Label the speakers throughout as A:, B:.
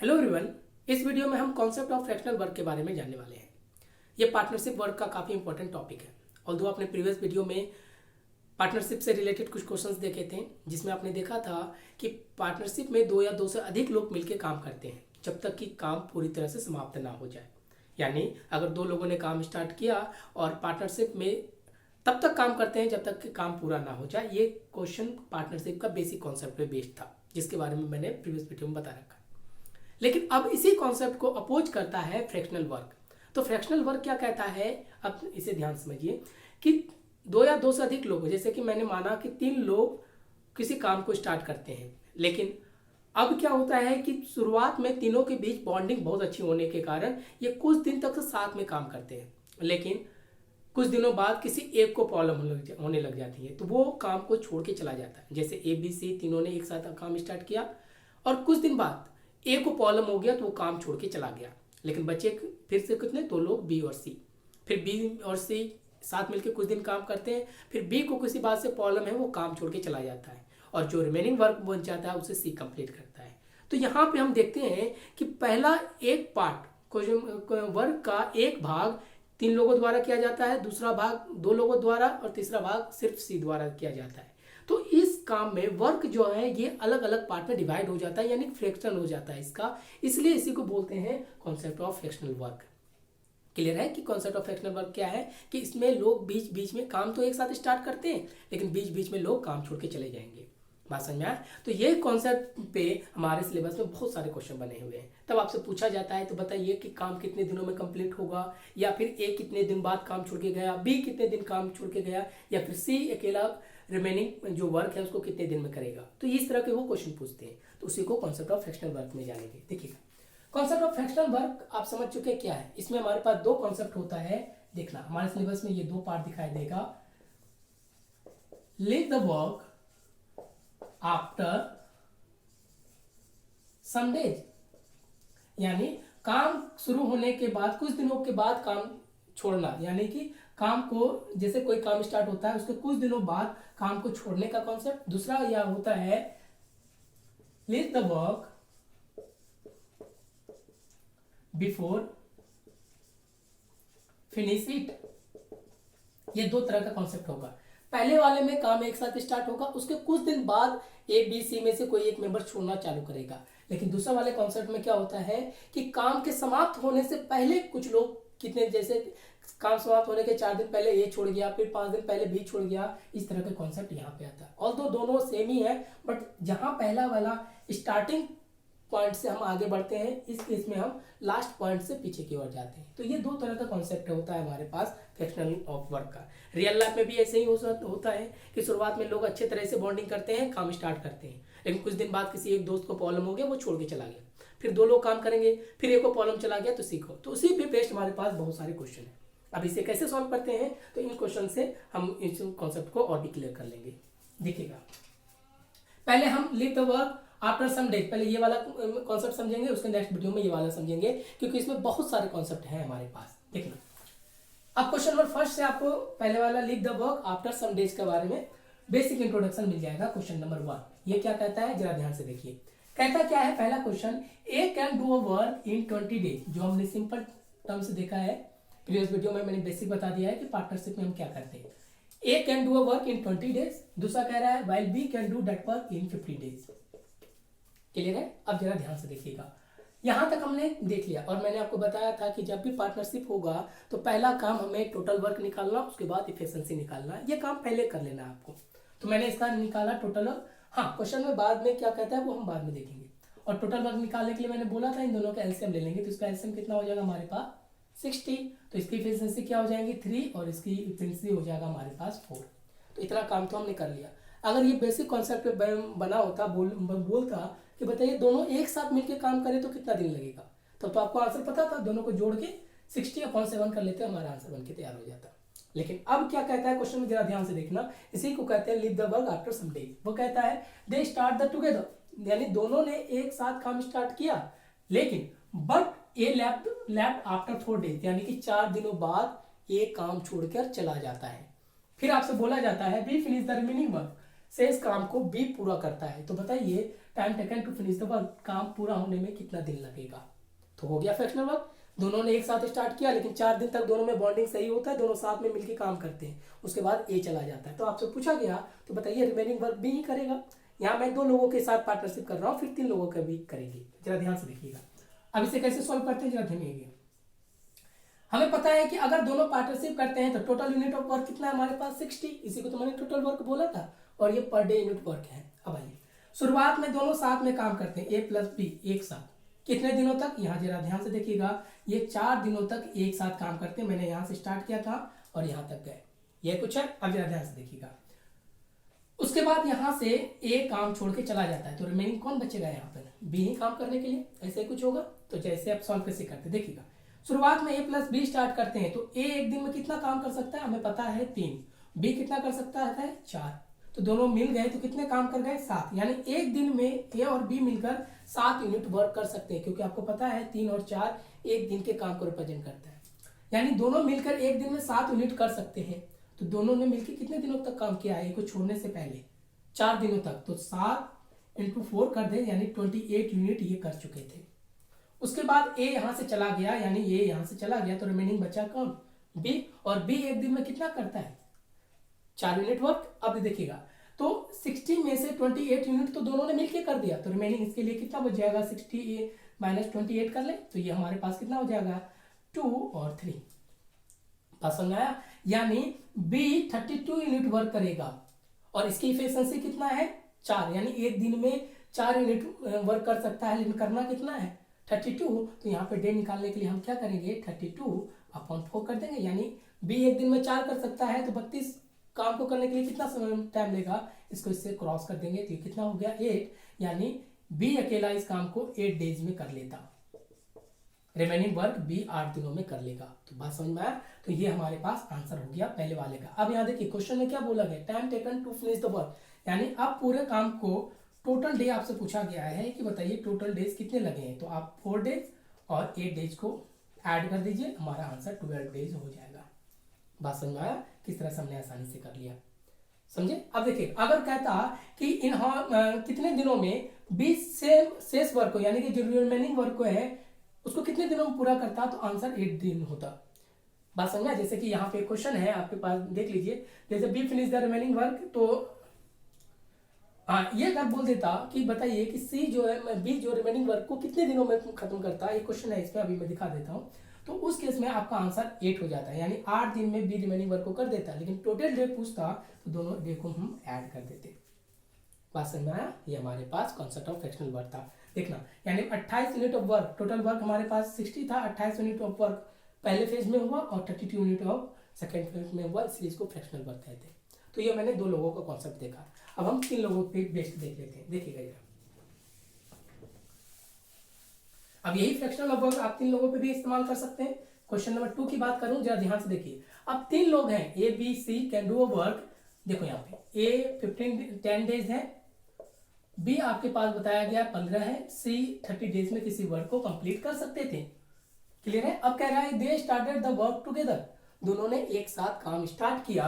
A: Hello everyone. इस video में हम कॉन्सेप्ट ऑफ फ्रैक्शनल वर्क के बारे में जानने वाले हैं। ये पार्टनरशिप वर्क का काफ़ी इंपॉर्टेंट टॉपिक है। ऑल्दो आपने प्रीवियस वीडियो में पार्टनरशिप से रिलेटेड कुछ क्वेश्चंस देखे थे, जिसमें आपने देखा था कि पार्टनरशिप में दो या दो से अधिक लोग मिलकर काम करते हैं जब तक कि काम पूरी तरह से समाप्त ना हो जाए। यानी अगर दो लोगों ने काम स्टार्ट किया और पार्टनरशिप में तब तक काम करते हैं जब तक कि काम पूरा ना हो जाए। ये क्वेश्चन पार्टनरशिप का बेसिक कॉन्सेप्ट पे बेस्ड था, जिसके बारे में मैंने प्रीवियस वीडियो में बता रखा है। लेकिन अब इसी कॉन्सेप्ट को अपोज करता है फ्रैक्शनल वर्क। तो फ्रैक्शनल वर्क क्या कहता है, अब इसे ध्यान समझिए कि दो या दो से अधिक लोग, जैसे कि मैंने माना कि 3 लोग किसी काम को स्टार्ट करते हैं, लेकिन अब क्या होता है कि शुरुआत में तीनों के बीच बॉन्डिंग बहुत अच्छी होने के कारण ये कुछ दिन तक साथ में काम करते हैं, लेकिन कुछ दिनों बाद किसी एक को प्रॉब्लम होने लग जाती है तो वो काम को छोड़ के चला जाता है। जैसे ABC तीनों ने एक साथ काम स्टार्ट किया और कुछ दिन बाद ए को प्रॉब्लम हो गया तो वो काम छोड़ के चला गया, लेकिन बचे फिर से कितने, 2 लोग बी और सी। फिर बी और सी साथ मिलकर कुछ दिन काम करते हैं, फिर बी को किसी बात से प्रॉब्लम है, वो काम छोड़ के चला जाता है और जो रिमेनिंग वर्क बन जाता है उसे सी कंप्लीट करता है। तो यहाँ पे हम देखते हैं कि पहला एक पार्ट वर्क का एक भाग 3 लोगों द्वारा किया जाता है, दूसरा भाग 2 लोगों द्वारा और तीसरा भाग सिर्फ सी द्वारा किया जाता है। तो इस काम में वर्क जो है ये अलग अलग पार्ट में डिवाइड हो जाता है, यानी फ्रैक्शन हो जाता है इसका, इसलिए इसी को बोलते हैं concept of fractional work. Clear है कि कॉन्सेप्ट ऑफ फ्रैक्शनल वर्क क्या है, कि इसमें लोग बीच बीच में काम तो एक साथ स्टार्ट करते हैं, लेकिन बीच बीच में लोग काम छोड़ के चले जाएंगे। बात समझ में आया? तो ये कॉन्सेप्ट पे हमारे सिलेबस में बहुत सारे क्वेश्चन बने हुए हैं। तब आपसे पूछा जाता है तो बताइए कि काम कितने दिनों में कंप्लीट होगा, या फिर ए कितने दिन बाद काम छोड़ के गया, बी कितने दिन काम छोड़ के गया, या फिर सी अकेला रिमेनिंग जो वर्क है उसको कितने दिन में करेगा। तो इस तरह के वो क्वेश्चन पूछते हैं, तो उसी को कॉन्सेप्ट ऑफ फ्रैक्शनल वर्क में जानेंगे। देखिएगा, कॉन्सेप्ट ऑफ फ्रैक्शनल वर्क आप समझ चुके क्या है। इसमें हमारे पास 2 कॉन्सेप्ट होता है। देखना, हमारे सिलेबस में ये 2 पार्ट दिखाई देगा। Leave the work after some days, यानी काम शुरू होने के बाद कुछ दिनों के बाद काम छोड़ना, यानी कि काम को, जैसे कोई काम स्टार्ट होता है उसके कुछ दिनों बाद काम को छोड़ने का कॉन्सेप्ट। दूसरा यह होता है leave the work before finish it. ये 2 तरह का कॉन्सेप्ट होगा। पहले वाले में काम एक साथ स्टार्ट होगा, उसके कुछ दिन बाद ABC में से कोई एक मेंबर छोड़ना चालू करेगा। लेकिन दूसरा वाले कॉन्सेप्ट में क्या होता है कि काम के समाप्त होने से पहले कुछ लोग कितने, जैसे काम समाप्त होने के 4 दिन पहले ए छोड़ गया, फिर 5 दिन पहले बी छोड़ गया, इस तरह का कॉन्सेप्ट यहाँ पे आता है। ऑल्दो दोनों सेम ही है, बट जहां पहला वाला स्टार्टिंग पॉइंट से हम आगे बढ़ते हैं, इस केस में हम लास्ट पॉइंट से पीछे की ओर जाते हैं। तो ये 2 तरह का कॉन्सेप्ट होता है हमारे पास फ्रैक्शनल ऑफ वर्क का। रियल लाइफ में भी ऐसे ही होता है कि शुरुआत में लोग अच्छे तरह से बॉन्डिंग करते हैं, काम स्टार्ट करते हैं, लेकिन कुछ दिन बाद किसी एक दोस्त को प्रॉब्लम हो गया, वो छोड़ के चला गया, फिर 2 लोग काम करेंगे, फिर एक को प्रॉब्लम चला गया तो सीखो। तो उसी पे बेस्ड हमारे पास बहुत सारे क्वेश्चन है। अब इसे कैसे सॉल्व करते हैं, तो इन क्वेश्चन से हम इस कॉन्सेप्ट को और भी क्लियर कर लेंगे। देखिएगा, पहले हम leave the work after some days, पहले ये वाला कॉन्सेप्ट समझेंगे, उसके नेक्स्ट वीडियो में ये वाला समझेंगे, क्योंकि इसमें बहुत सारे कॉन्सेप्ट हैं हमारे पास। देखना, अब क्वेश्चन नंबर फर्स्ट से आपको पहले वाला leave the work after some days के बारे में बेसिक इंट्रोडक्शन मिल जाएगा। क्वेश्चन नंबर 1 ये क्या कहता है, जरा ध्यान से देखिए। कहता क्या है, पहला question, A can do a work in 20 days, जो हमने सिंपल टर्म से देखा है प्रीवियस वीडियो में, मैंने बेसिक बता दिया है कि पार्टनरशिप में हम क्या करते हैं। A can do a work in 20 days, दूसरा कह रहा है while B can do that work in 50 days. Clear है? अब जरा ध्यान से देखिएगा, यहां तक हमने देख लिया और मैंने आपको बताया था कि जब भी पार्टनरशिप होगा तो पहला काम हमें टोटल वर्क निकालना, उसके बाद इफिशिएंसी निकालना, ये काम पहले कर लेना है आपको। तो मैंने इसका निकाला टोटल। हाँ, क्वेश्चन में बाद में क्या कहता है वो हम बाद में देखेंगे। और टोटल वर्क निकालने के लिए मैंने बोला था इन दोनों का एलसीएम ले लेंगे, तो इसका एलसीएम कितना हो जाएगा हमारे पास 60, तो इसकी इफिशिएंसी क्या हो जाएगी 3 और इसकी इफिशिएंसी हो जाएगा हमारे पास 4। तो इतना काम तो हमने कर लिया। अगर ये बेसिक कॉन्सेप्ट पे बना होता, बोलता कि बताइए दोनों एक साथ मिलकर काम करें तो कितना दिन लगेगा, तो आपको आंसर पता था, दोनों को जोड़ के 60/7 कर लेते, हमारा आंसर बन के तैयार हो जाता। लेकिन अब क्या कहता है क्वेश्चन में, जरा ध्यान से देखना, इसी को कहते हैं leave the work after some days. वो कहता है दे स्टार्ट द टुगेदर, यानी दोनों ने एक साथ काम स्टार्ट किया, लेकिन but A left after 4 days, यानी कि 4 दिनों बाद ये काम छोड़कर चला जाता है। फिर आपसे बोला जाता है B finish the remaining work, शेष काम को बी पूरा करता है। तो बताइए time taken to finish the work, काम पूरा होने में कितना दिन लगेगा। तो हो गया फ्रैक्शनल वर्क, दोनों ने एक साथ स्टार्ट किया, लेकिन 4 दिन तक दोनों में बॉन्डिंग सही होता है, दोनों साथ में मिलकर काम करते हैं, उसके बाद ए चला जाता है। तो आपसे पूछा गया तो बताइए रिमेनिंग वर्क बी ही करेगा। यहाँ मैं 2 लोगों के साथ पार्टनरशिप कर रहा हूँ, फिर 3 लोगों का भी करेंगे। जरा ध्यान से देखिएगा। अब इसे कैसे सॉल्व करते हैं, जरा ध्यान दीजिए। हमें पता है कि अगर दोनों पार्टनरशिप करते हैं तो टोटल यूनिट ऑफ वर्क कितना है हमारे पास 60, इसी को तो मैंने टोटल वर्क बोला था, और ये पर डे यूनिट वर्क है। अब आइए शुरुआत में दोनों साथ में काम करते हैं, ए प्लस बी एक साथ, कितने दिनों तक, यहाँ जरा ध्यान से देखिएगा, ये 4 दिनों तक एक साथ काम करते हैं। मैंने यहाँ से स्टार्ट किया था और यहाँ तक गए, ये कुछ है। अब जरा ध्यान से देखिएगा, उसके बाद यहाँ से ए काम छोड़ के चला जाता है, तो रिमेनिंग कौन बचेगा यहाँ पर, बी ही काम करने के लिए, ऐसे कुछ होगा। तो जैसे आप सॉल्व कैसे करते देखिएगा, शुरुआत में ए प्लस बी स्टार्ट करते हैं, तो ए एक दिन में कितना काम कर सकता है, हमें पता है 3, बी कितना कर सकता है 4, तो दोनों मिल गए तो कितने काम कर गए 7, यानी एक दिन में ए और बी मिलकर 7 यूनिट वर्क कर सकते हैं, क्योंकि आपको पता है 3 और 4 एक दिन के काम को रिप्रेजेंट करता है, यानी दोनों मिलकर एक दिन में 7 यूनिट कर सकते हैं। तो दोनों ने मिलकर कितने दिनों तक काम किया है, को छोड़ने से पहले 4 दिनों तक, तो 7 × 4 कर दे, यानी 28 यूनिट ये कर चुके थे। उसके बाद ए यहां से चला गया, यानी ए यहां से चला गया, तो रिमेनिंग बचा कौन, बी, और बी एक दिन में कितना करता है 4 यूनिट वर्क। अब देखिएगा, तो 60 में से 28 यूनिट तो दोनों ने मिलकर कर दिया, तो रिमेनिंग इसके लिए कितना बच जाएगा, 60 - 28 कर ले, तो ये हमारे पास कितना हो जाएगा 2 और 3, बात समझ आया। यानी बी 32 यूनिट वर्क करेगा, और इसकी इफिशिएंसी कितना है 4, यानी एक दिन में 4 यूनिट वर्क कर सकता है, लेकिन करना कितना है 32। तो यहाँ पे डे निकालने के लिए हम क्या करेंगे 32/4 कर देंगे, यानी बी एक दिन में 4 कर सकता है, तो 32 काम को करने के लिए कितना समय टाइम लेगा, इसको इससे क्रॉस कर देंगे, तो कितना हो गया 8, यानी बी अकेला इस काम को 8 डेज में कर लेता, रिमेनिंग वर्क बी 8 दिनों में कर लेगा। तो बात समझ में आया, तो ये हमारे पास आंसर हो गया पहले वाले का। अब यहाँ देखिए क्वेश्चन में क्या बोला गया, time taken to finish the work, यानी अब पूरे काम को टोटल डे आपसे पूछा गया है कि बताइए टोटल डेज कितने लगे हैं, तो आप 4 डेज और 8 डेज को ऐड कर दीजिए, हमारा आंसर 12 डेज हो जाएगा। बात समझ में आया, किस तरह से हमने आसानी से कर लिया, समझे। अब देखिए अगर कहता कि इन कितने दिनों में 20 से शेष वर्क को, यानी कि जो रिमेनिंग वर्क को है उसको कितने दिनों में पूरा करता, तो आंसर 8 दिन होता। बात समझा। जैसे कि यहाँ पे क्वेश्चन है आपके पास, देख लीजिए, जैसे B finish the remaining work, तो ये अगर बोल देता कि बताइए कि सी जो है, बी जो रिमेनिंग वर्क को कितने दिनों में खत्म करता है, ये क्वेश्चन है इसमें, अभी मैं दिखा देता हूँ। तो उस केस में आपका आंसर 8 हो जाता है, यानी 8 दिन में बी रिमेनिंग वर्क को कर देता है, लेकिन टोटल डे पूछता तो दोनों डे को हम ऐड कर देते। बात समझ में आया, ये हमारे पास कॉन्सेप्ट ऑफ फ्रैक्शनल वर्क था। देखना, यानी 28 unit of work, total work हमारे पास 60 था, 28 यूनिट ऑफ वर्क पहले फेज में हुआ और 32 यूनिट ऑफ सेकेंड फेज में हुआ, इसलिए इसको फ्रैक्शनल वर्क कहते हैं। तो ये मैंने 2 लोगों का कॉन्सेप्ट देखा। अब हम 3 लोगों पे बेस्ड देख लेते हैं, देखिएगा जरा। अब यही फ्रैक्शनल वर्क आप 3 लोगों पे भी इस्तेमाल कर सकते हैं। क्वेश्चन नंबर 2 की बात करूं, जरा ध्यान से देखिए। अब 3 लोग हैं, A B C can do a work. देखो यहाँ पे ए 10 डेज है, बी आपके पास बताया गया 15 है, सी 30 डेज में किसी वर्क को कंप्लीट कर सकते थे। क्लियर है। अब कह रहा है they started the work together, दोनों ने एक साथ काम स्टार्ट किया,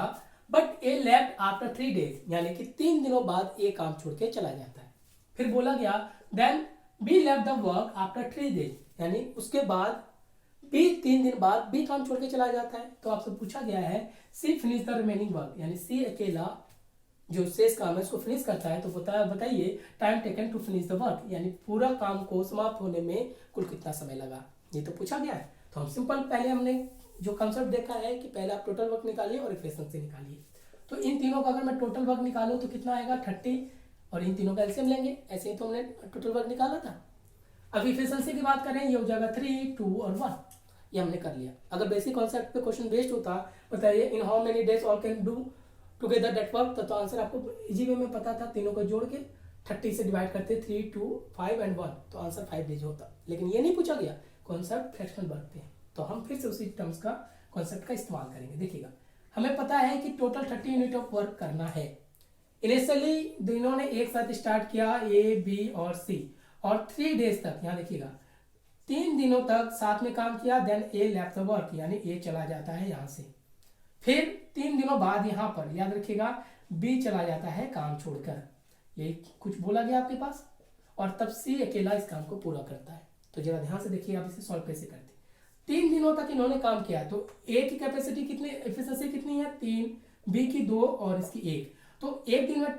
A: but A left after 3 days, यानी कि 3 दिनों बाद ए काम छोड़ के चला जाता है। फिर बोला गया then B left the work after 3 days, यानी उसके बाद बी 3 दिन बाद बी काम छोड़ के चला जाता है। तो आपसे पूछा गया है C finish the remaining work, यानी सी अकेला जो शेष काम है उसको फिनिश करता है। तो बताइए time taken to finish the work, यानी पूरा काम को समाप्त होने में कुल कितना समय लगा, ये तो पूछा गया है। तो हम सिंपल पहले हमने जो कंसेप्ट देखा है कि पहले आप टोटल वर्क निकालिए और एफिशिएंसी निकालिए। तो इन तीनों का अगर मैं टोटल वर्क निकालूं तो कितना आएगा 30, और इन तीनों का एलसीएम लेंगे, ऐसे ही तो हमने टोटल वर्क निकाला था। अब एफिशिएंसी की बात करें, ये हो जाएगा 3, 2 और 1, ये हमने कर लिया। अगर बेसिक कॉन्सेप्ट पे क्वेश्चन बेस्ड होता, बताइए in how many days all can do together that work, तो आंसर आपको इजी वे में पता था, तीनों को जोड़ के 30 से डिवाइड करते 3, 2, 5 एंड 1, तो आंसर 5 डेज होता। लेकिन ये नहीं पूछा गया, कॉन्सेप्ट फ्रैक्शनल वर्क पे, तो हम फिर से उसी टर्म्स का कॉन्सेप्ट का इस्तेमाल करेंगे। देखिएगा, हमें पता है कि टोटल 30 यूनिट ऑफ वर्क करना है। इनिशियली दोनों ने एक साथ स्टार्ट किया, ए बी और सी, और 3 डेज तक, यहाँ देखिएगा 3 दिनों तक साथ में काम किया, then A left the work, यानी ए चला जाता है यहाँ से। फिर 3 दिनों बाद यहाँ पर याद रखिएगा बी चला जाता है काम छोड़कर, ये कुछ बोला गया आपके पास। और तब सी अकेला इस काम को पूरा करता है। तो जरा ध्यान से देखिए, आप इसे सॉल्व कैसे करते हैं। 3 दिनों तक इन्होंने काम किया, तो ए की कैपेसिटी कितनी, एफिशिएंसी कितनी है 3, बी की 2 और इसकी 1। तो एक दिन में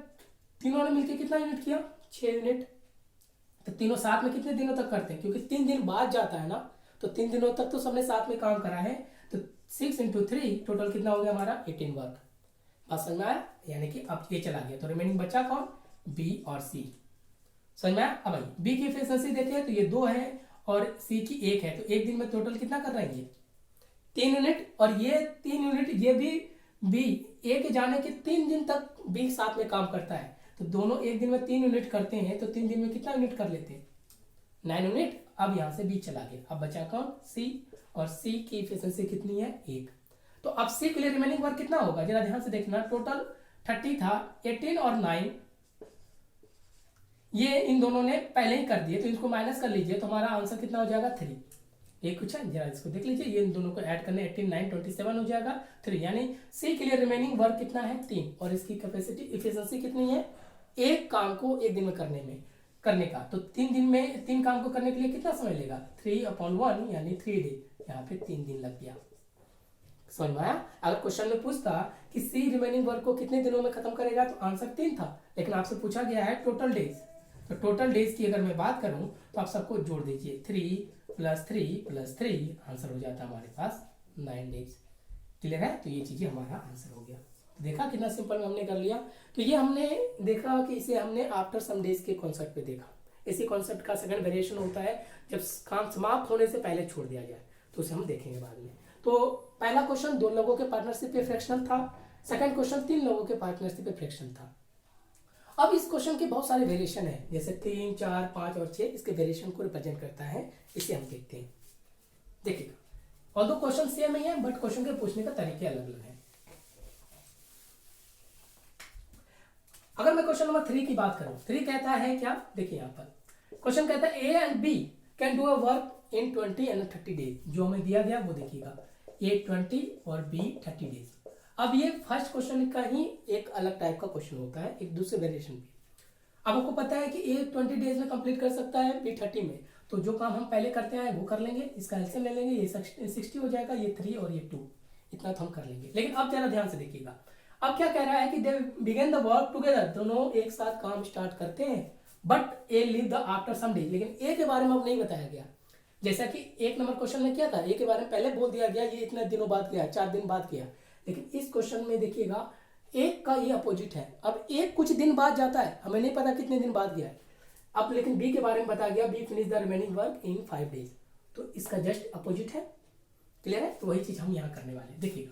A: तीनों ने मिलकर कितना यूनिट किया, 6 यूनिट। तो तीनों साथ में कितने दिनों तक करते हैं, क्योंकि 3 दिन बाद जाता है ना, तो 3 दिनों तक तो सबने साथ में काम करा है। तो 6 × 3 टोटल कितना हो गया हमारा 18 वर्क। बात समझ में आया, यानी कि अब ये चला गया, तो रिमेनिंग बचा कौन, बी और सी। समझ में आया। अब भाई बी की एफिशिएंसी देखें तो ये 2 है और सी की 1 है, तो एक दिन में टोटल कितना कर रहे हैं ये 3 यूनिट, और ये 3 यूनिट, ये भी बी ए के जाने के 3 दिन तक बी साथ में काम करता है। तो दोनों एक दिन में 3 यूनिट करते हैं, तो 3 दिन में कितना यूनिट कर लेते हैं 9 यूनिट। अब यहां से बी चला गया, अब बचा कौन, सी, और सी की एफिशिएंसी कितनी है 1। तो अब सी के लिए रिमेनिंग वर्क कितना होगा, जरा ध्यान से देखना, टोटल 30 था, 18 और 9 ये इन दोनों ने पहले ही कर दिए, तो इसको माइनस कर लीजिए, तो हमारा आंसर कितना हो जाएगा 3। ये कुछ है, जरा इसको देख लीजिए, ये इन दोनों को ऐड करने 18, 9, 27 हो जाएगा 3, यानी सी के लिए रिमेनिंग वर्क कितना है 3, और इसकी कैपेसिटी एफिशिएंसी कितनी है, एक काम को एक दिन में करने का। तो 3 दिन में 3 काम को करने के लिए कितना समय लेगा, 3/1 यानी 3 डे, यहाँ पे 3 दिन लग गया। समझ में आया। अगर क्वेश्चन में पूछता कि सी रिमेनिंग वर्क को कितने दिनों में खत्म करेगा, तो आंसर 3 था, लेकिन आपसे पूछा गया है टोटल डेज। तो टोटल डेज की अगर मैं बात करूं तो आप सबको जोड़ दीजिए, 3 + 3 + 3 आंसर हो जाता है हमारे पास 9 डेज। क्लियर है, तो ये चीजें हमारा आंसर हो गया। देखा कितना सिंपल में हमने कर लिया। तो ये हमने देखा कि इसे हमने आफ्टर सम डेज के कॉन्सेप्ट पे देखा। इसी कॉन्सेप्ट का सेकंड वेरिएशन होता है जब काम समाप्त होने से पहले छोड़ दिया जाए, तो उसे हम देखेंगे बाद में। तो पहला क्वेश्चन 2 लोगों के पार्टनरशिप पे फ्रैक्शनल था, सेकंड क्वेश्चन 3 लोगों के पार्टनरशिप पे फ्रैक्शन था। अब इस क्वेश्चन के बहुत सारे वेरिएशन है, जैसे 3, 4, 5 और 6 इसके वेरिएशन को रिप्रेजेंट करता है, इसे हम देखते हैं। देखिएगा, ऑल्दो क्वेश्चन सेम ही है, बट क्वेश्चन के पूछने का तरीके अलग अलग है। अगर मैं क्वेश्चन नंबर 3 की बात करूं, 3 कहता है क्या, देखिए यहाँ पर क्वेश्चन कहता है A and B can do a work in 20 and 30 days. जो हमें दिया गया वो देखिएगा, ए 20 और बी 30 डेज। अब ये फर्स्ट क्वेश्चन का ही एक अलग टाइप का क्वेश्चन होता है, एक दूसरे वेरिएशन पे। अब आपको पता है कि ए 20 डेज में कंप्लीट कर सकता है, बी 30 में, तो जो काम हम पहले करते हैं वो कर लेंगे, इसका एलसीएम ले लेंगे, ये 60 हो जाएगा, ये 3 और ये 2, इतना तो हम कर लेंगे। लेकिन अब जरा ध्यान से देखिएगा, अब क्या कह रहा है कि they begin the work together, दोनों एक साथ काम स्टार्ट करते हैं, but A leave the after some days. लेकिन ए के बारे में अब नहीं बताया गया, जैसा कि 1 नंबर क्वेश्चन में क्या था, ए के बारे में पहले बोल दिया गया ये इतने दिनों बाद किया, 4 दिन बाद किया। लेकिन इस क्वेश्चन में देखिएगा एक का ये अपोजिट है, अब एक कुछ दिन बाद जाता है, हमें नहीं पता कितने दिन बाद गया है। अब लेकिन बी के बारे में बताया गया, B finish the remaining work in 5 days, तो इसका जस्ट अपोजिट है। क्लियर है, तो वही चीज हम यहाँ करने वाले हैं, देखिएगा।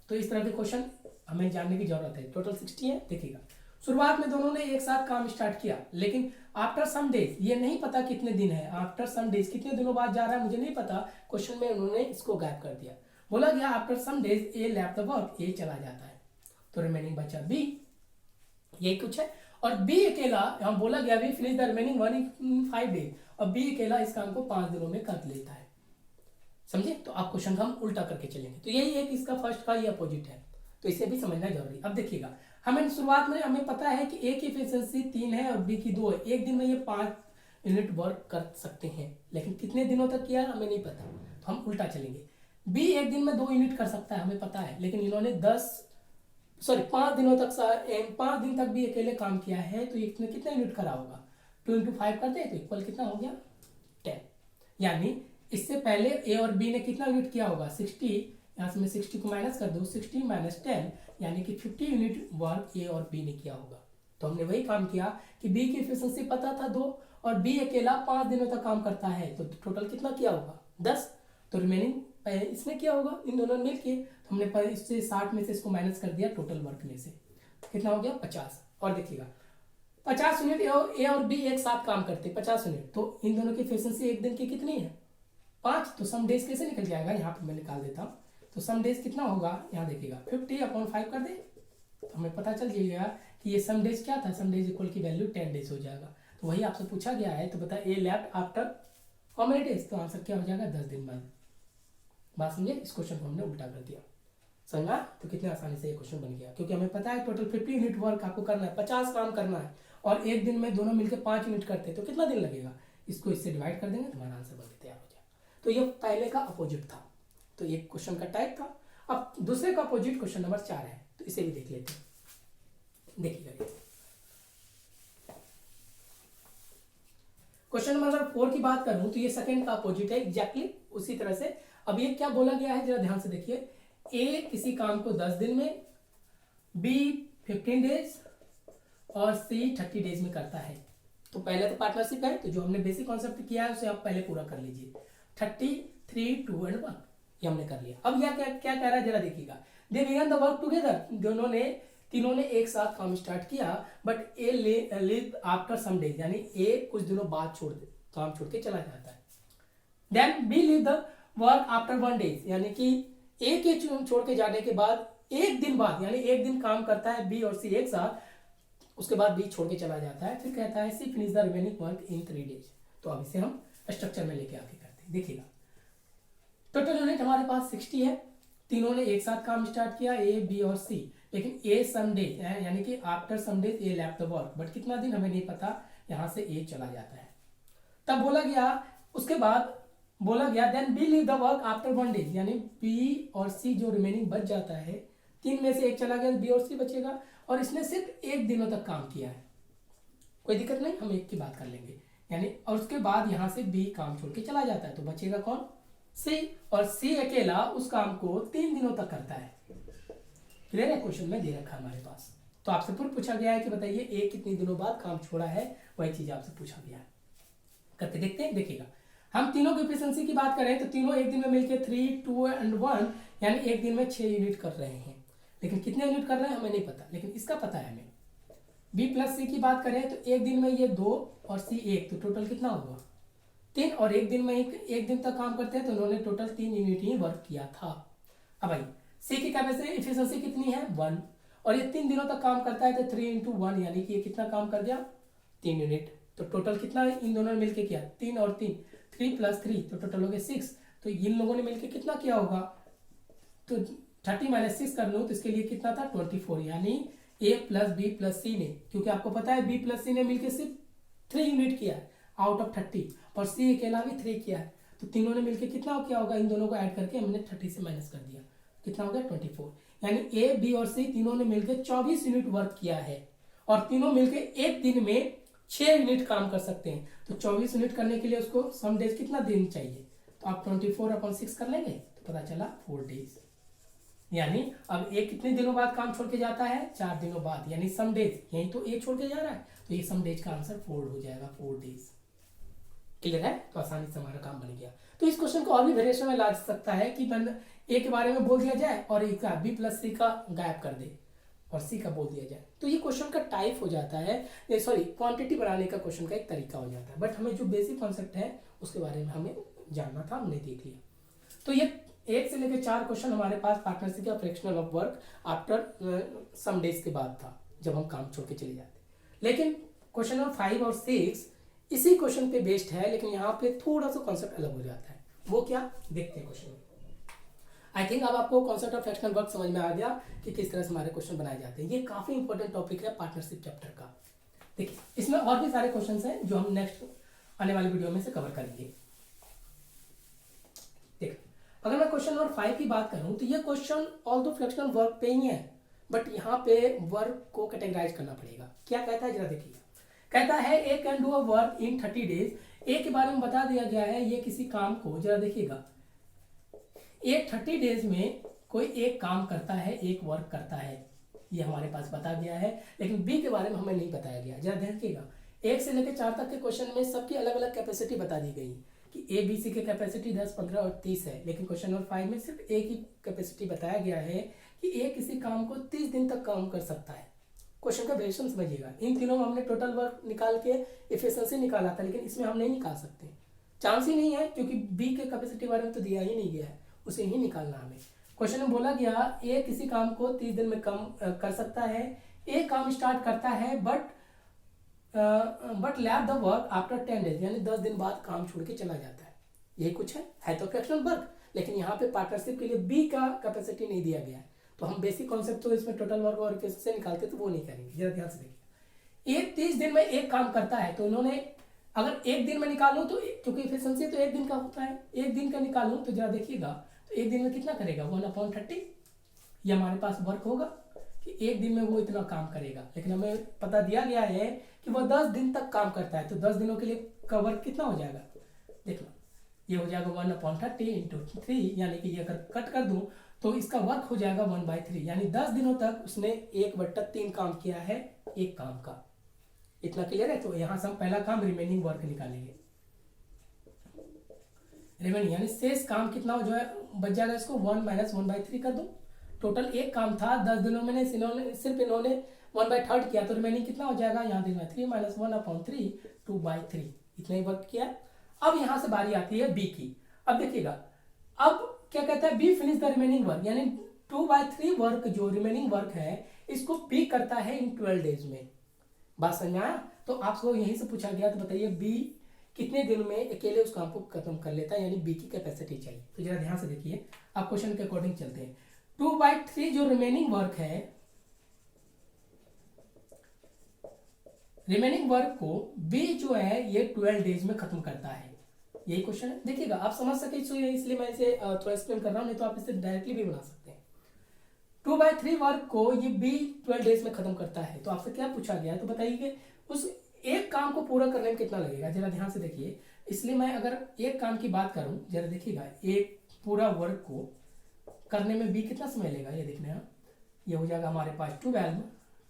A: तो इस तरह के क्वेश्चन हमें जानने की जरूरत है। टोटल 60 है, देखिएगा। शुरुआत में दोनों ने एक साथ काम स्टार्ट किया, लेकिन आफ्टर सम डेज, ये नहीं पता कितने दिन है, आफ्टर सम डेज कितने दिनों बाद जा रहा है मुझे नहीं पता, क्वेश्चन में उन्होंने इसको गायब कर दिया। बोला गया after some days A left the work, A चला जाता है, तो रिमेनिंग बचा बी, ये कुछ है। और बी अकेला, हम बोला गया B finish the remaining work in 5 days, और बी अकेला इस काम को 5 दिनों में कर लेता है। समझे, तो आप क्वेश्चन का हम उल्टा करके चलेंगे, तो यही है कि इसका फर्स्ट का ये अपोजिट है, तो इसे भी समझना जरूरी। अब देखिएगा, हमें शुरुआत में हमें पता है कि ए की एफिशिएंसी 3 है और बी की 2 है, एक दिन में ये 5 यूनिट वर्क कर सकते हैं, लेकिन कितने दिनों तक किया हमें नहीं पता, तो हम उल्टा चलेंगे। बी एक दिन में 2 यूनिट कर सकता है हमें पता है, लेकिन इन्होंने 5 दिनों तक 5 दिन तक भी अकेले काम किया है, तो इसने कितना यूनिट करा होगा, 2 × 5 करते हैं तो इक्वल कितना हो गया 10। यानी इससे पहले ए और बी ने कितना यूनिट किया होगा 60, यहाँ से मैं 60 को माइनस कर दूं, 60 - 10 यानी कि 50 यूनिट वर्क ए और बी ने किया होगा। तो हमने वही काम किया कि बी की एफिशिएंसी पता था 2 और बी अकेला 5 दिनों तक काम करता है, तो टोटल कितना किया होगा 10, तो रिमेनिंग इसने किया होगा इन दोनों ने मिलके, तो हमने इससे 60 में से इसको माइनस कर दिया टोटल वर्क में से, कितना हो गया 50। और देखिएगा 50 यूनिट ए और बी एक साथ काम करते 50 यूनिट, तो इन दोनों की एफिशिएंसी एक दिन की कितनी है 5, तो सम डेज कैसे निकल जाएगा, यहाँ पर मैं निकाल देता हूँ। तो सम डेज कितना होगा, यहाँ देखिएगा 50/5 कर दे, तो हमें पता चल जाएगा कि ये सम डेज क्या था, सम डेज इक्वल की वैल्यू 10 डेज हो जाएगा। तो वही आपसे पूछा गया है, तो बता A left after how many days, तो आंसर क्या हो जाएगा 10 दिन बाद। बात समझे, इस क्वेश्चन को हमने उल्टा कर दिया, समझा। तो कितने आसानी से ये क्वेश्चन बन गया, क्योंकि हमें पता है टोटल 50 यूनिट वर्क आपको करना है, 50 काम करना है, और एक दिन में दोनों मिलकर 5 यूनिट करते तो कितना दिन लगेगा, इसको इससे डिवाइड कर देंगे, तुम्हारा आंसर बनकर तैयार हो जाएगा। तो ये पहले का अपोजिट था, तो ये क्वेश्चन का टाइप था। अब दूसरे का अपोजिट क्वेश्चन नंबर 4 है, तो इसे भी देख लेते हैं। देखिएगा क्वेश्चन नंबर 4 की बात करूं तो ये सेकंड का अपोजिट है एग्जैक्टली उसी तरह से। अब ये क्या बोला गया है जरा ध्यान से देखिए, ए किसी काम को 10 दिन में, बी 15 डेज और सी 30 डेज में करता है। तो पहले तो पार्टनरशिप है, तो जो हमने बेसिक कॉन्सेप्ट किया है उसे आप पहले पूरा कर लीजिए। 30, 3, 2 एंड 1 ये हमने कर लिया। अब यह क्या कह रहा है जरा देखिएगा, they begin the work together, तीनों ने एक साथ काम स्टार्ट किया, but A leave after some days, यानी ए कुछ दिनों बाद काम छोड़ के चला जाता है। Then B leave the work after 1 days, यानी कि ए के छोड़ के जाने के बाद एक दिन बाद, यानी एक दिन काम करता है बी और सी एक साथ, उसके बाद बी छोड़ के चला जाता है। फिर कहता है C finish the remaining work in 3 days. तो अब इसे हम स्ट्रक्चर में लेके आके करते हैं। देखिएगा टोटल यूनिट हमारे पास 60 है, तीनों ने एक साथ काम स्टार्ट किया, ए बी और सी, लेकिन ए सम डेज यानी कि after some days A left the work, but कितना दिन हमें नहीं पता, यहां से ए चला जाता है। तब बोला गया, उसके बाद बोला गया then B leave the work after 1 days, यानी बी और सी जो रिमेनिंग बच जाता है, 3 में से एक चला गया, बी और सी बचेगा, और इसने सिर्फ 1 दिनों तक काम किया है, कोई दिक्कत नहीं, हम एक की बात कर लेंगे, यानी और उसके बाद यहां से बी काम छोड़ के चला जाता है, तो बचेगा कौन, सी, और सी अकेला उस काम को 3 दिनों तक करता है। क्लियर है, क्वेश्चन में दे रखा है हमारे पास। तो आपसे पूछा गया है कि बताइए ए कितने दिनों बाद काम छोड़ा है, वही चीज आपसे पूछा गया है। करके देखते हैं। देखिएगा हम तीनों की एफिशिएंसी की बात करें तो तीनों एक दिन में मिलकर 3, 2 एंड 1, यानी एक दिन में 6 यूनिट कर रहे हैं, लेकिन कितने यूनिट कर रहे हैं हमें नहीं पता, लेकिन इसका पता है हमें। बी प्लस सी की बात करें तो एक दिन में ये 2 और सी 1, तो टोटल कितना हुआ 3, और एक दिन में एक दिन तक काम करते हैं तो उन्होंने टोटल 3 यूनिट ही वर्क किया था। अब भाई सी की कैपेसिटी एफिशिएंसी कितनी है 1, और ये 3 दिनों तक काम करता है तो 3 इंटू 1, यानी कि ये कितना काम कर गया 3 यूनिट। तो टोटल कितना इन दोनों ने मिलकर किया 3 और 3, 3 + 3, तो टोटल हो गया 6। तो इन लोगों ने मिलकर कितना किया होगा, तो 30 - 6 कर लो तो इसके लिए कितना था 24, यानी ए प्लस बी प्लस सी ने, क्योंकि आपको पता है बी प्लस सी ने मिलकर सिर्फ 3 यूनिट किया है आउट ऑफ 30, और सी अकेला भी 3 किया है, तो तीनों ने मिलकर कितना किया होगा, इन दोनों को ऐड करके हमने 30 से माइनस कर दिया, कितना हो गया 24, यानी ए बी और सी तीनों ने मिलकर 24 यूनिट वर्क किया है, और तीनों मिलकर एक दिन में 6 यूनिट काम कर सकते हैं। तो 24 यूनिट करने के लिए उसको सम डेज कितना दिन चाहिए, तो आप 24/6 कर लेंगे तो पता चला 4 डेज, यानी अब ए कितने दिनों बाद काम छोड़ के जाता है 4 दिनों बाद, यानी सम डेज, यही तो ए छोड़ के जा रहा है, तो ये सम डेज का आंसर 4 हो जाएगा, 4 डेज। क्लियर है, तो आसानी से हमारा काम बन गया। तो इस क्वेश्चन को और भी वेरिएशन में ला सकता है कि ए के बारे में बोल दिया जाए और ए का बी प्लस सी का गायब कर दे और सी का बोल दिया जाए, तो ये क्वेश्चन का टाइप हो जाता है, सॉरी क्वांटिटी बढ़ाने का क्वेश्चन का एक तरीका हो जाता है, बट हमें जो बेसिक कॉन्सेप्ट है उसके बारे में हमें जानना था, हमने देख लिया। तो ये 1 से लेकर 4 क्वेश्चन हमारे पास पार्टनरशिप या fractional of work after some days के बाद था, जब हम काम छोड़ के चले जाते। लेकिन क्वेश्चन नंबर 5 और 6 इसी क्वेश्चन पे बेस्ड है, लेकिन यहाँ पे थोड़ा सा कॉन्सेप्ट अलग हो जाता है। वो क्या, देखते हैं क्वेश्चन में। आई थिंक अब आपको कॉन्सेप्ट ऑफ फ्रैक्शनल वर्क समझ में आ गया कि किस तरह से हमारे क्वेश्चन बनाए जाते हैं। ये काफी इंपॉर्टेंट टॉपिक है पार्टनरशिप चैप्टर का। देखिए इसमें और भी सारे क्वेश्चन हैं जो हम नेक्स्ट आने वाली वीडियो में से कवर करेंगे। देख अगर मैं क्वेश्चन नंबर 5 की बात करूं तो ये क्वेश्चन ऑल दो फ्रैक्शनल वर्क पे ही है, बट यहाँ पे वर्क को कैटेगराइज करना पड़ेगा। क्या कहता है जरा देखिएगा, कहता है A can do a work in 30 days. A के बारे में बता दिया गया है, ये किसी काम को जरा देखिएगा ए 30 डेज में कोई एक काम करता है, एक वर्क करता है, ये हमारे पास बता गया है, लेकिन बी के बारे में हमें नहीं बताया गया। जरा देखिएगा 1 से लेकर 4 तक के क्वेश्चन में सबकी अलग अलग कैपेसिटी बता दी गई कि ए बी सी की कैपेसिटी 10, 15 और 30 है, लेकिन क्वेश्चन नंबर 5 में सिर्फ एक ही कैपेसिटी बताया गया है कि ए किसी काम को 30 दिन तक काम कर सकता है। क्वेश्चन का वेरिएशन समझिएगा, इन तीनों में हमने टोटल वर्क निकाल के एफिशिएंसी निकाला था, लेकिन इसमें हम नहीं निकाल सकते, चांस ही नहीं है, क्योंकि बी के कैपेसिटी बारे में तो दिया ही नहीं गया है, उसे ही निकालना हमें। क्वेश्चन में बोला गया ए किसी काम को 30 दिन में कम कर सकता है, ए काम स्टार्ट करता है but lap the work after 10 days, यानी 10 दिन बाद काम छोड़ के चला जाता है। यही कुछ है तो फ्रैक्शनल वर्क, लेकिन यहाँ पे पार्टनरशिप के लिए बी का कैपेसिटी नहीं दिया गया है, तो हम बेसिक कॉन्सेप्ट तो इसमें टोटल वर्क और एफिशिएंसी से निकालते तो वो नहीं करेंगे। जरा ध्यान से देखिए, ये 30 दिन में एक काम करता है, तो इन्होंने अगर एक दिन में निकालूं तो क्योंकि एफिशिएंसी तो एक दिन का होता है, एक दिन का निकालूं तो जरा देखिएगा, तो एक दिन में कितना करेगा 1/30, ये हमारे पास वर्क होगा कि एक दिन में वो इतना काम करेगा। लेकिन हमें पता दिया गया है कि वो 10 दिन तक काम करता है, तो 10 दिनों के लिए का वर्क कितना हो जाएगा, देखना ये हो जाएगा 1/30 इंटू 3, यानी कि ये अगर कट कर दूं तो इसका वर्क हो जाएगा 1/3, यानी 10 दिनों तक उसने 1/3 काम किया है एक काम का। इतना क्लियर है। तो यहां से हम पहला काम रिमेनिंग वर्क निकालेंगे, रिमेनिंग यानी शेष काम कितना जो है बच जाएगा, इसको 1 - 1/3 कर दूं। टोटल एक काम था 10 दिनों में, सिर्फ इन्होंने 1/3 किया, तो रिमेनिंग कितना हो जाएगा, यहाँ देखना 3 - 1/3 2/3, इतना ही वर्क किया। अब यहां से बारी आती है बी की। अब देखिएगा, अब क्या कहता है, B finish the remaining work, यानी 2/3 वर्क जो रिमेनिंग वर्क है इसको बी करता है इन 12 डेज में। बात समझ में आया। तो आपको यहीं से पूछा गया, तो बताइए बी कितने दिन में अकेले उस काम को खत्म कर लेता है, यानी बी की कैपेसिटी चाहिए। तो जरा ध्यान से देखिए, आप क्वेश्चन के अकॉर्डिंग चलते हैं। 2/3 जो रिमेनिंग वर्क है, रिमेनिंग वर्क को बी जो है ये 12 डेज में खत्म करता है, यही क्वेश्चन है। देखिएगा आप समझ सके इसलिए मैं इसे थोड़ा एक्सप्लेन कर रहा हूं, नहीं तो आप इसे डायरेक्टली भी बना सकते हैं। 2/3 वर्क को ये बी 12 डेज में खत्म करता है, तो आपसे क्या पूछा गया है, तो बताइए उस एक काम को पूरा करने में कितना लगेगा, जरा ध्यान से देखिए। इसलिए मैं अगर एक काम की बात करूं, जरा देखिएगा, एक पूरा वर्क को करने में बी कितना समय लेगा, ये देखना है। ये हो जाएगा हमारे पास 12,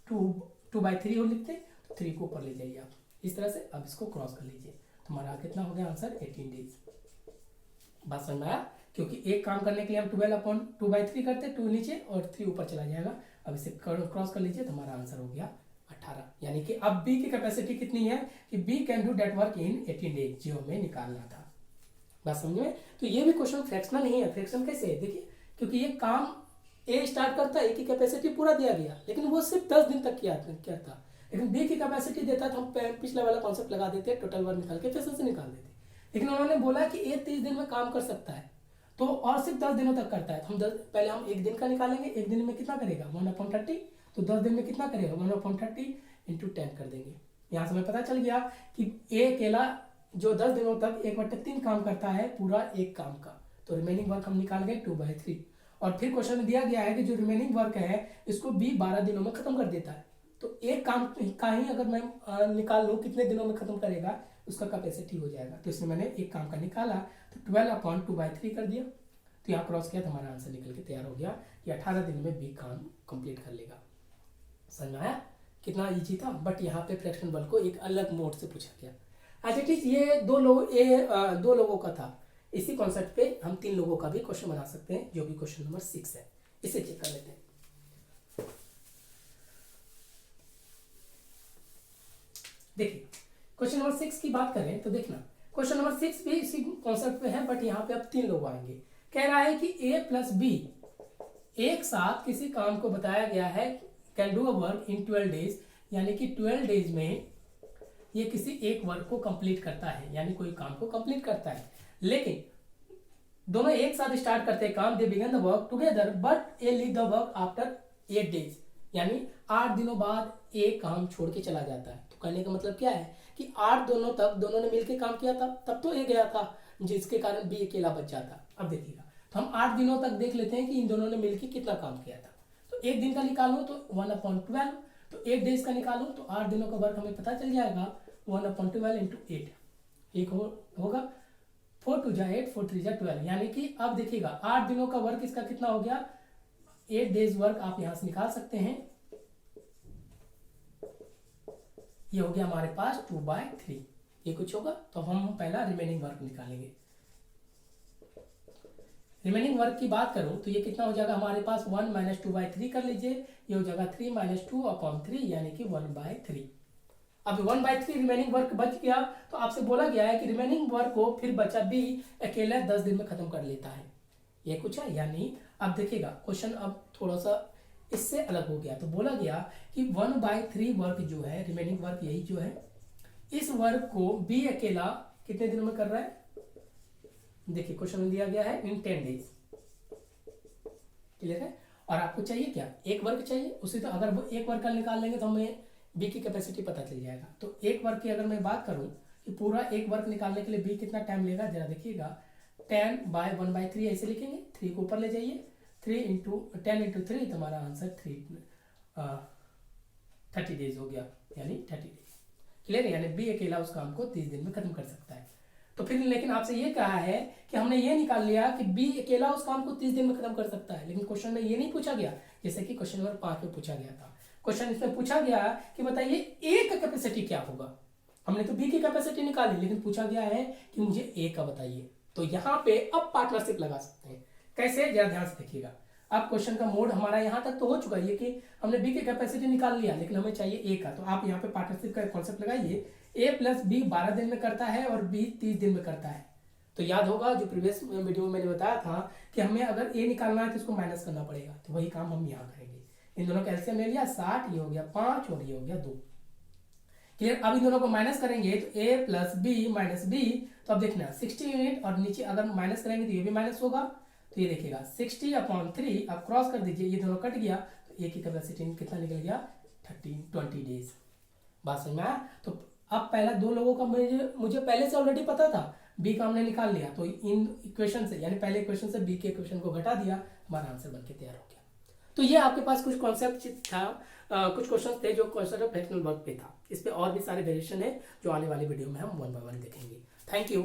A: 2/3 और लिखते हैं, तो 3 को ऊपर ले जाइए आप इस तरह से। अब इसको क्रॉस कर लीजिए, तुम्हारा कितना हो गया आंसर 18 डेज। बात समझ में आया, क्योंकि एक काम करने के लिए हम 12/2/3 करते हैं, 2 नीचे और 3 ऊपर चला जाएगा। अब इसे क्रॉस कर लीजिए, तो हमारा आंसर हो गया 18, यानी कि अब बी की कैपेसिटी कितनी है कि B can do that work in 18 days, जो हमें निकालना था। बात समझ में। तो ये भी क्वेश्चन फ्रैक्शनल नहीं है। फ्रैक्शन कैसे है, देखिए, क्योंकि ये काम ए स्टार्ट करता है, ए की कैपेसिटी पूरा दिया गया, लेकिन वो सिर्फ 10 दिन तक किया था। लेकिन बी की कैपेसिटी देता तो हम पिछला वाला कॉन्सेप्ट लगा देते, टोटल वर्क निकाल के एफिशिएंसी निकाल देते। लेकिन उन्होंने बोला कि ए 30 दिन में काम कर सकता है, तो और सिर्फ 10 दिनों तक करता है। तो पहले हम एक दिन का निकालेंगे, एक दिन में कितना करेगा 1/30, तो 10 दिन में कितना करेगा 1/30 इंटू 10 कर देंगे। यहाँ से हमें पता चल गया कि ए अकेला जो 10 दिनों तक 1/3 काम करता है पूरा एक काम का, तो रिमेनिंग वर्क हम निकाल गए 2/3। और फिर क्वेश्चन में दिया गया है कि जो रिमेनिंग वर्क है इसको बी 12 दिनों में खत्म कर देता है। तो एक काम का ही अगर मैं निकाल लूँ कितने दिनों में खत्म करेगा, उसका कैपेसिटी हो जाएगा। तो इसमें मैंने एक काम का निकाला, तो 12/2/3 कर दिया, तो यहाँ क्रॉस किया तो हमारा आंसर निकल के तैयार हो गया कि 18 दिन में बी काम कंप्लीट कर लेगा। समझ में आया, कितना इजी था। बट यहाँ पे फ्रैक्शनल वर्क को एक अलग मोड से पूछा गया। अच्छा ठीक, ये दो लोगों का था। इसी कॉन्सेप्ट पे हम 3 लोगों का भी क्वेश्चन बना सकते हैं, जो भी क्वेश्चन नंबर 6 है। इसे चेक कर लेते हैं। देखिए क्वेश्चन नंबर 6 की बात करें तो देखना, क्वेश्चन नंबर 6 भी इसी कॉन्सेप्ट पे है, बट यहाँ पे अब 3 लोग आएंगे। कह रहा है कि ए प्लस बी एक साथ किसी काम को बताया गया है, can do a work in 12 days, यानी कि 12 डेज में ये किसी एक वर्क को कंप्लीट करता है, यानी कोई काम को कंप्लीट करता है। लेकिन दोनों एक साथ स्टार्ट करते हैं काम, दे begin the work together but A leave the work after 8 days, यानी 8 दिनों बाद एक काम छोड़ के चला जाता है। तो कहने का मतलब क्या है कि 8 दिनों तक दोनों ने मिलकर काम किया था, तब तो ए गया था, जिसके कारण बी अकेला बच जाता। अब देखिएगा, तो हम 8 दिनों तक देख लेते हैं कि इन दोनों ने मिलकर कितना काम किया था। तो एक दिन का निकालूं तो 1/12, तो 8 डेज का निकालूं तो 8 दिनों का वर्क हमें पता चल जाएगा 1/12 इंटू 8, एक होगा 4 2 8, 4 3 12, यानी कि अब देखिएगा 8 दिनों का वर्क इसका कितना हो गया, 8 डेज वर्क आप यहां से निकाल सकते हैं। ये हो गया हमारे पास 2/3, ये कुछ होगा। तो हम पहला रिमेनिंग वर्क निकालेंगे। रिमेनिंग वर्क की बात करूं तो ये कितना हो जाएगा हमारे पास 1 - 2/3 कर लीजिए, ये हो जाएगा 3 - 2/3, यानी कि 1/3। अब 1/3 रिमेनिंग वर्क बच गया, तो आपसे बोला गया है कि रिमेनिंग वर्क को फिर बचा बी अकेला 10 दिन में खत्म कर लेता है, ये कुछ है। यानी अब देखिएगा क्वेश्चन अब थोड़ा सा इससे अलग हो गया। तो बोला गया कि 1/3 वर्क जो है, रिमेनिंग वर्क यही जो है, इस वर्क को बी अकेला कितने दिनों में कर रहा है। देखिए क्वेश्चन में दिया गया है इन 10 डेज, क्लियर है। और आपको चाहिए क्या, एक वर्क चाहिए। उसी तो अगर वो एक वर्क का निकाल लेंगे तो हमें बी की कैपेसिटी पता चल जाएगा। तो एक वर्क की अगर मैं बात करूं कि पूरा एक वर्क निकालने के लिए बी कितना टाइम लेगा, जरा देखिएगा 10/1/3 ऐसे लिखेंगे, 3 को ऊपर ले जाइए, 10 × 3 तो हमारा आंसर 30 डेज हो गया, यानी 30 डेज। क्लियर है, यानी बी अकेला उस काम को 30 दिन में खत्म कर सकता है। तो फिर लेकिन आपसे ये कहा है कि हमने ये निकाल लिया कि बी अकेला उस काम को 30 दिन में खत्म कर सकता है, लेकिन क्वेश्चन में ये नहीं पूछा गया, जैसे कि क्वेश्चन नंबर 5 में पूछा गया था। क्वेश्चन इसमें पूछा गया कि बताइए ए का कैपेसिटी क्या होगा। हमने तो बी की कैपेसिटी निकाली, लेकिन पूछा गया है कि मुझे ए का बताइए। तो यहाँ पे अब पार्टनरशिप लगा सकते हैं। कैसे, जरा ध्यान से देखिएगा। अब क्वेश्चन का मोड हमारा यहाँ तक तो हो चुका है कि हमने बी की कैपेसिटी निकाल लिया, लेकिन हमें चाहिए ए का। तो आप यहाँ पे पार्टनरशिप का कॉन्सेप्ट लगाइए, ए प्लस बी 12 दिन में करता है और बी 30 दिन में करता है। तो याद होगा जो प्रीवियस वीडियो में मैंने बताया था कि हमें अगर ए निकालना है तो इसको माइनस करना पड़ेगा, तो वही काम हम यहाँ करेंगे। इन दोनों का एलसीएम ले लिया 60, ये हो गया 5 और ये हो गया 2। क्लियर। अब इन दोनों को माइनस करेंगे तो a plus B minus B, तो अब देखना 60 यूनिट और नीचे अगर माइनस करेंगे तो ये भी माइनस होगा। तो ये देखिएगा 60/3, अब क्रॉस कर दीजिए, ये दोनों कट गया तो ए की कैपेसिटी कितना निकल गया 20 डेज। बात समझ में आया। तो अब पहला दो लोगों का मुझे पहले से ऑलरेडी पता था, बी का हमने निकाल लिया, तो इन इक्वेशन से यानी पहले इक्वेशन से बी के इक्वेशन को घटा दिया, हमारा आंसर बनके तैयार हो गया। तो ये आपके पास कुछ कॉन्सेप्ट था, कुछ क्वेश्चन थे जो क्वेश्चन ऑफ फ्रैक्शनल वर्क पे था। इस पे और भी सारे वेरिएशन है जो आने वाली वीडियो में हम 1 बाय 1 देखेंगे। Thank you.